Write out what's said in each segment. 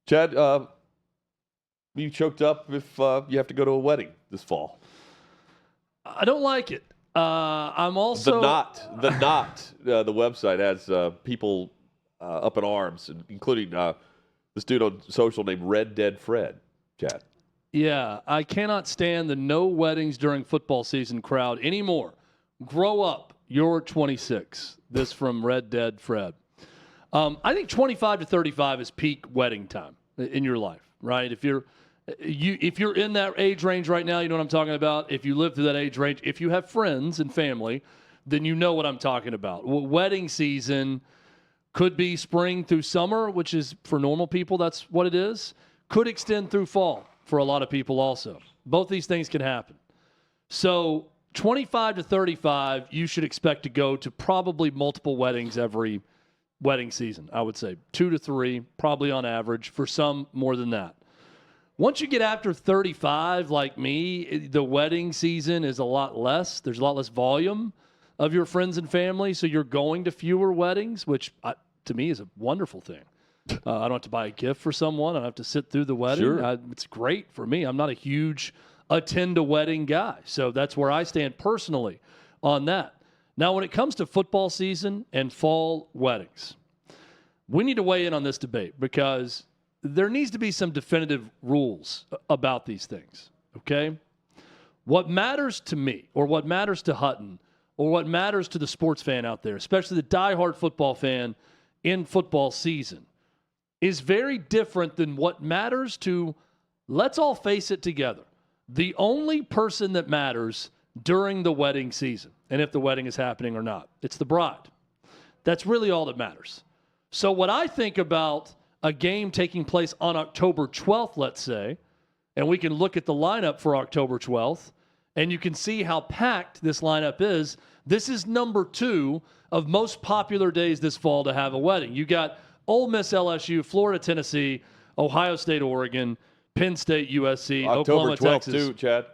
Chad, you choked up if you have to go to a wedding this fall. I don't like it. I'm also The website has people up in arms, including this dude on social named Red Dead Fred. Chad. Yeah, I cannot stand the no weddings during football season crowd anymore. Grow up. You're 26. This from Red Dead Fred. I think 25 to 35 is peak wedding time in your life, right? If you're in that age range right now, you know what I'm talking about. If you live through that age range, if you have friends and family, then you know what I'm talking about. Wedding season could be spring through summer, which is for normal people, that's what it is. Could extend through fall for a lot of people also. Both these things can happen. So 25 to 35, you should expect to go to probably multiple weddings every wedding season, I would say. 2 to 3, probably on average. For some, more than that. Once you get after 35, like me, the wedding season is a lot less. There's a lot less volume of your friends and family, so you're going to fewer weddings, which to me is a wonderful thing. I don't have to buy a gift for someone. I don't have to sit through the wedding. Sure. It's great for me. I'm not a huge attend-a-wedding guy, so that's where I stand personally on that. Now, when it comes to football season and fall weddings, we need to weigh in on this debate because there needs to be some definitive rules about these things, okay? What matters to me or what matters to Hutton or what matters to the sports fan out there, especially the diehard football fan in football season, is very different than what matters to, let's all face it together, the only person that matters during the wedding season, and if the wedding is happening or not. It's the bride. That's really all that matters. So what I think about a game taking place on October 12th, let's say, and we can look at the lineup for October 12th, and you can see how packed this lineup is. This is number 2 of most popular days this fall to have a wedding. You got Ole Miss, LSU, Florida, Tennessee, Ohio State, Oregon, Penn State, USC, October Oklahoma, 12th Texas. too, Chad,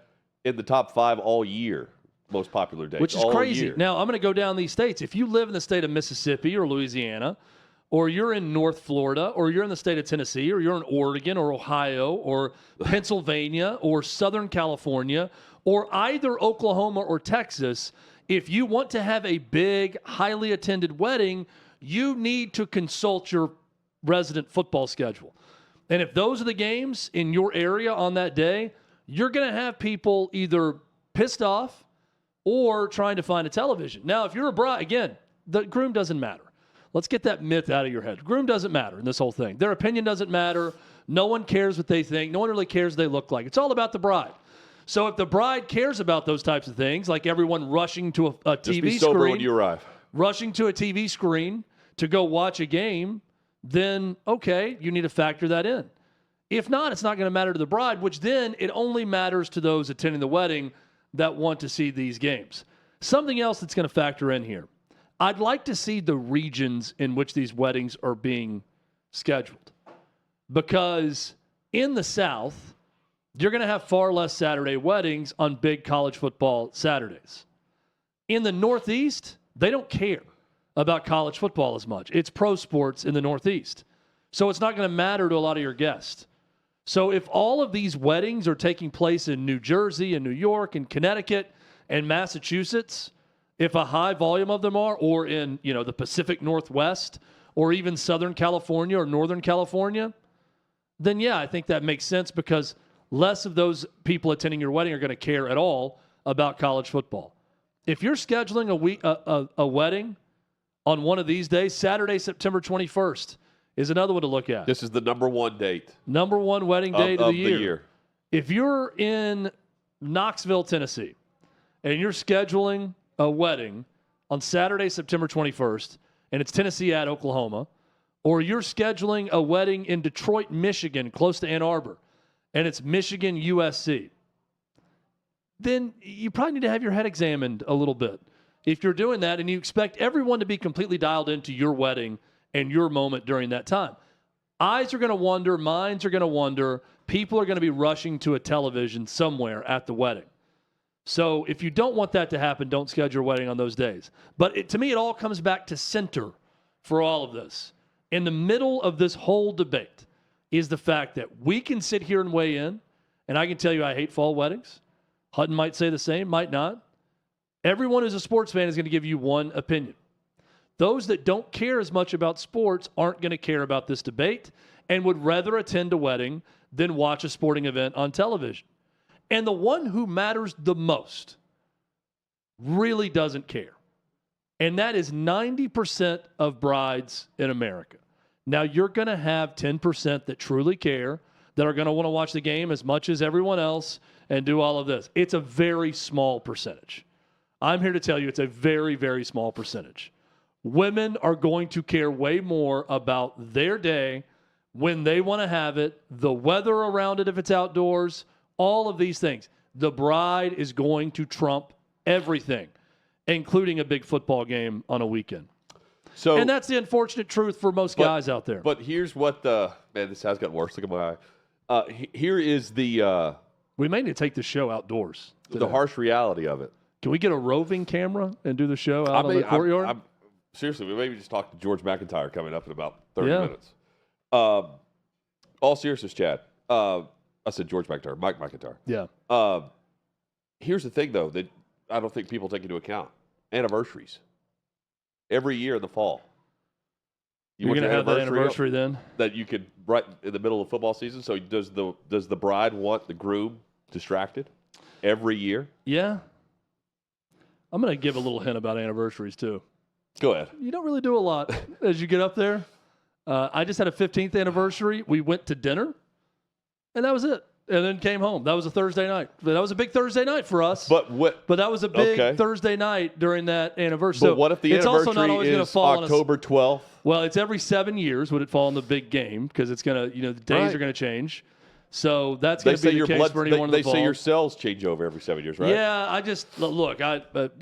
in the top 5 all year, most popular days. Which is all crazy. Year. Now, I'm going to go down these states. If you live in the state of Mississippi or Louisiana, or you're in North Florida, or you're in the state of Tennessee, or you're in Oregon or Ohio or Pennsylvania or Southern California, or either Oklahoma or Texas, if you want to have a big, highly attended wedding, you need to consult your resident football schedule. And if those are the games in your area on that day, you're going to have people either pissed off or trying to find a television. Now, if you're a bride, again, the groom doesn't matter. Let's get that myth out of your head. Groom doesn't matter in this whole thing. Their opinion doesn't matter. No one cares what they think. No one really cares what they look like. It's all about the bride. So if the bride cares about those types of things, like everyone rushing to a Just TV be sober screen, when you arrive. rushing to a TV screen to go watch a game, then, okay, you need to factor that in. If not, it's not going to matter to the bride, which then it only matters to those attending the wedding that want to see these games. Something else that's going to factor in here. I'd like to see the regions in which these weddings are being scheduled. Because in the South, you're going to have far less Saturday weddings on big college football Saturdays. In the Northeast, they don't care about college football as much. It's pro sports in the Northeast. So it's not going to matter to a lot of your guests. So if all of these weddings are taking place in New Jersey and New York and Connecticut and Massachusetts, if a high volume of them are, or in, the Pacific Northwest, or even Southern California or Northern California, then yeah, I think that makes sense because less of those people attending your wedding are going to care at all about college football. If you're scheduling a wedding on one of these days, Saturday, September 21st is another one to look at. This is the number 1 date. Number 1 wedding date of the year. If you're in Knoxville, Tennessee, and you're scheduling a wedding on Saturday, September 21st, and it's Tennessee at Oklahoma, or you're scheduling a wedding in Detroit, Michigan, close to Ann Arbor, and it's Michigan, USC, then you probably need to have your head examined a little bit. If you're doing that and you expect everyone to be completely dialed into your wedding and your moment during that time, eyes are going to wander, minds are going to wander, people are going to be rushing to a television somewhere at the wedding. So if you don't want that to happen, don't schedule your wedding on those days. But to me, it all comes back to center for all of this. In the middle of this whole debate, is the fact that we can sit here and weigh in, and I can tell you I hate fall weddings. Hutton might say the same, might not. Everyone who's a sports fan is going to give you one opinion. Those that don't care as much about sports aren't going to care about this debate and would rather attend a wedding than watch a sporting event on television. And the one who matters the most really doesn't care. And that is 90% of brides in America. Now, you're going to have 10% that truly care, that are going to want to watch the game as much as everyone else and do all of this. It's a very small percentage. I'm here to tell you it's a very, very small percentage. Women are going to care way more about their day, when they want to have it, the weather around it if it's outdoors, all of these things. The bride is going to trump everything, including a big football game on a weekend. And that's the unfortunate truth for most guys out there. But here's what this has gotten worse. Look at my eye. Here is the we may need to take the show outdoors today. The harsh reality of it. Can we get a roving camera and do the show out on the courtyard? Seriously, we maybe just talk to George McIntyre coming up in about 30 minutes. All seriousness, Chad. I said George McIntyre, Mike McIntyre. Yeah. Here's the thing, though, that I don't think people take into account. Anniversaries. Every year in the fall. You're going to have that anniversary then? That you could, right in the middle of football season. So does the bride want the groom distracted every year? Yeah. I'm going to give a little hint about anniversaries, too. Go ahead. You don't really do a lot as you get up there. I just had a 15th anniversary. We went to dinner, and that was it. And then came home. That was a Thursday night. That was a big Thursday night for us. But that was a big Thursday night during that anniversary. But what if the anniversary is October 12th? Well, it's every 7 years would it fall in the big game because it's going to, the days are going to change. So that's going to be the case for anyone in the fall. They say your cells change over every 7 years, right? Yeah, I just look.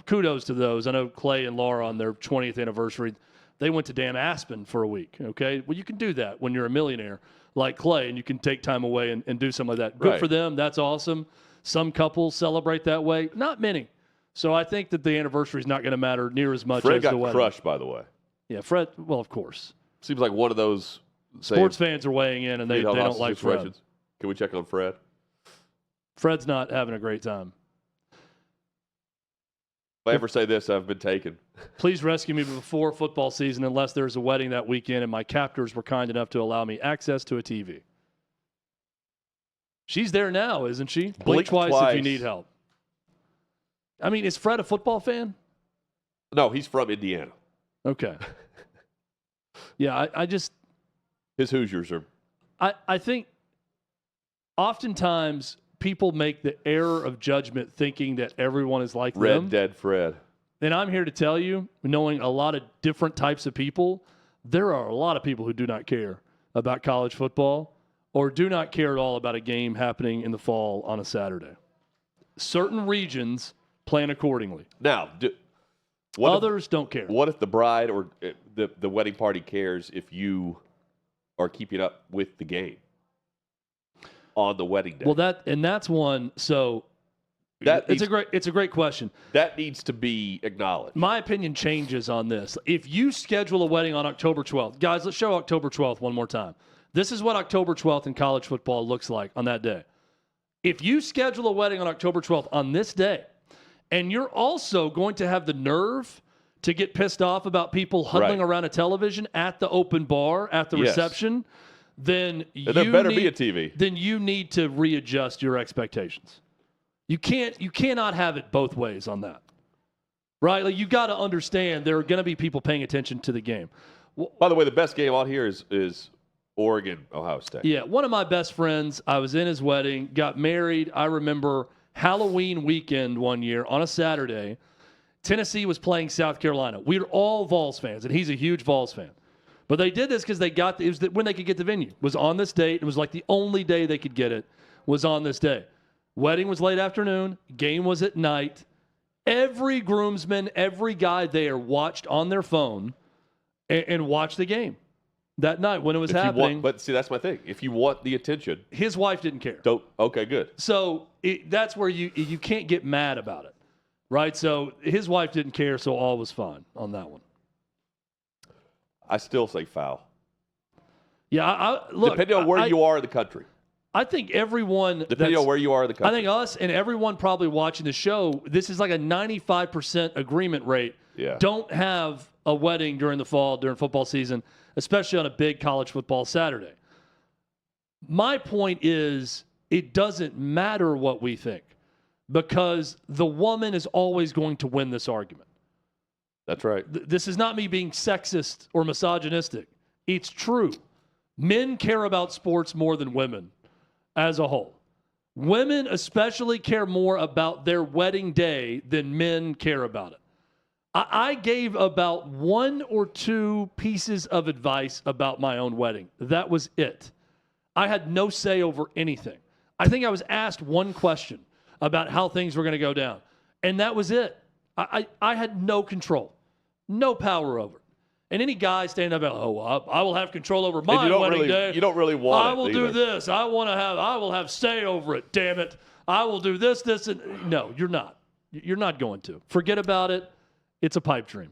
Kudos to those. I know Clay and Laura on their 20th anniversary, they went to Dan Aspen for a week. Okay, well you can do that when you're a millionaire like Clay, and you can take time away and do something like that. Good for them. That's awesome. Some couples celebrate that way. Not many. So I think that the anniversary is not going to matter near as much as the wedding. Fred got crushed, by the way. Yeah, Fred. Well, of course. Seems like one of those sports fans are weighing in, and they don't like Fred. Can we check on Fred? Fred's not having a great time. If I ever say this, I've been taken. Please rescue me before football season unless there's a wedding that weekend and my captors were kind enough to allow me access to a TV. She's there now, isn't she? Blink twice if you need help. I mean, is Fred a football fan? No, he's from Indiana. Okay. Yeah, I just... His Hoosiers are... I think oftentimes people make the error of judgment thinking that everyone is like them. Red Dead Fred. And I'm here to tell you, knowing a lot of different types of people, there are a lot of people who do not care about college football or do not care at all about a game happening in the fall on a Saturday. Certain regions plan accordingly. Now, others don't care. What if the bride or the wedding party cares if you are keeping up with the game on the wedding day? Well, that's one. So it's a great question. That needs to be acknowledged. My opinion changes on this. If you schedule a wedding on October 12th, guys, let's show October 12th one more time. This is what October 12th in college football looks like on that day. If you schedule a wedding on October 12th on this day, and you're also going to have the nerve to get pissed off about people huddling around a television at the open bar at the reception, then there better be a TV. Then you need to readjust your expectations. You cannot have it both ways on that. Right? Like you got to understand there are going to be people paying attention to the game. By the way, the best game out here is Oregon, Ohio State. Yeah, one of my best friends, I was in his wedding, got married. I remember Halloween weekend one year on a Saturday. Tennessee was playing South Carolina. We were all Vols fans, and he's a huge Vols fan. But they did this because it was when they could get the venue. It was on this date. It was like the only day they could get it was on this day. Wedding was late afternoon. Game was at night. Every groomsman, every guy there watched on their phone and watched the game that night when it was happening. But see, that's my thing. If you want the attention. His wife didn't care. Okay, good. So that's where you can't get mad about it, right? So his wife didn't care, so all was fine on that one. I still say foul. Yeah, look. Depending on where you are in the country. I think everyone. Depending on where you are in the country. I think us and everyone probably watching the show, this is like a 95% agreement rate. Yeah. Don't have a wedding during the fall, during football season, especially on a big college football Saturday. My point is, it doesn't matter what we think because the woman is always going to win this argument. That's right. This is not me being sexist or misogynistic. It's true. Men care about sports more than women as a whole. Women especially care more about their wedding day than men care about it. I gave about 1 or 2 pieces of advice about my own wedding. That was it. I had no say over anything. I think I was asked one question about how things were going to go down, and that was it. I had no control, no power over it. And any guy standing up, I will have control over my wedding day. You don't really want it. I will do this. I will have say over it. Damn it. I will do this, and no, you're not. You're not going to. Forget about it. It's a pipe dream.